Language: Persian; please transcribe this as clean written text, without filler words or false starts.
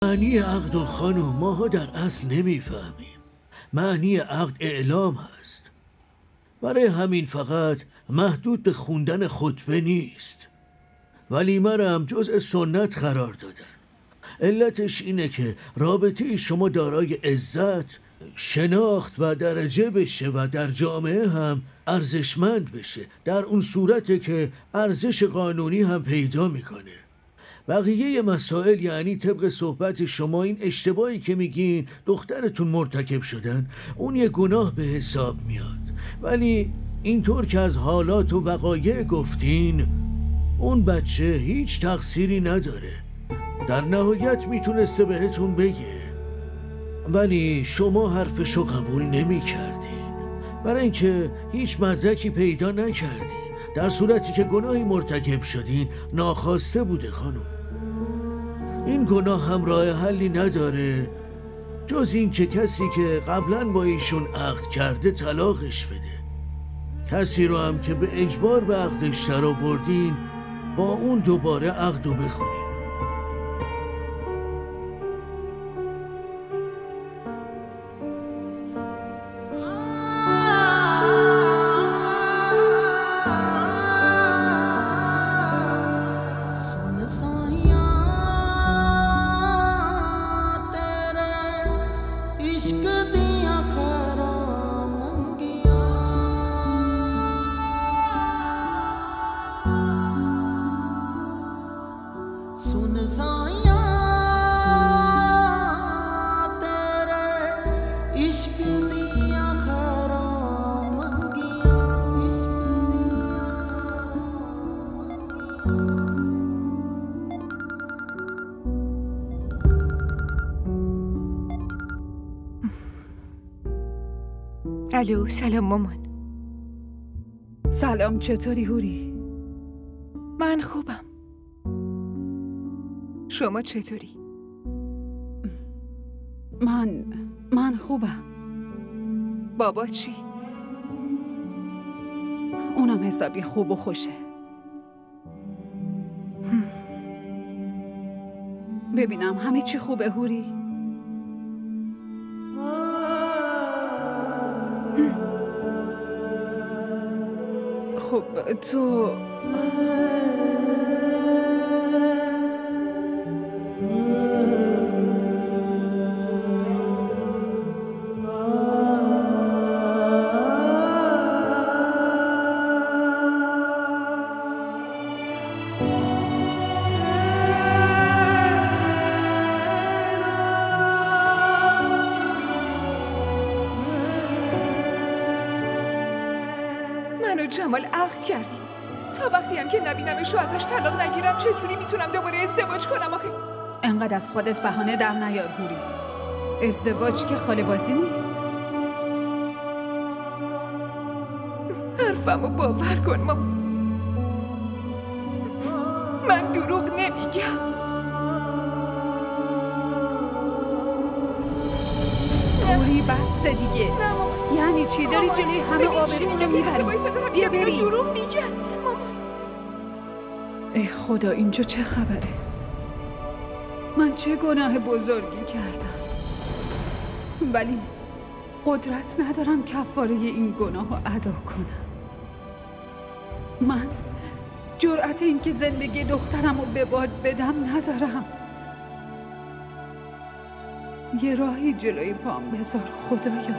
معنی عقد و خانم ماها در اصل نمیفهمیم. معنی عقد اعلام هست، برای همین فقط محدود به خوندن خطبه نیست. ولیمه را هم جزء سنت قرار دادن. علتش اینه که رابطه شما دارای عزت، شناخت و درجه بشه و در جامعه هم ارزشمند بشه، در اون صورته که ارزش قانونی هم پیدا میکنه. بقیه مسائل یعنی طبق صحبت شما این اشتباهی که میگین دخترتون مرتکب شدن، اون یه گناه به حساب میاد. ولی اینطور که از حالات و وقایع گفتین، اون بچه هیچ تقصیری نداره. در نهایت میتونسته بهتون بگه، ولی شما حرفشو قبول نمی کردی برای اینکه هیچ مدرکی پیدا نکردی، در صورتی که گناهی مرتکب شدین ناخواسته بوده خانم. این گناه هم راه حلی نداره جز این که کسی که قبلا با ایشون عقد کرده طلاقش بده. کسی رو هم که به اجبار به عقدش در آوردین با اون دوباره عقدو بخونین. الو، سلام مامان. سلام، چطوری هوری؟ من خوبم. شما چطوری؟ من خوبم. بابا چی؟ اونم حسابی خوب و خوشه. ببینم همه چی خوبه هوری؟ خب تو جمال عقد کردیم. تا وقتی هم که نبینمش و ازش طلاق نگیرم چجوری میتونم دوباره ازدواج کنم آخه؟ انقدر از خودت بهانه در نیار هوری. ازدواج که خاله بازی نیست. حرفمو باور کن مامان. من دروغ نمیگم. هوری بس دیگه. نه مامان. یعنی چی؟ داری جلوی همه آبرومونو میبری؟ بیا بریم. دروغ میگن مامان. ای خدا، اینجا چه خبره؟ من چه گناه بزرگی کردم، ولی قدرت ندارم کفاره این گناه رو ادا کنم. من جرأت این که زندگی دخترم رو به باد بدم ندارم. یه راهی جلوی پام بذار خدایا.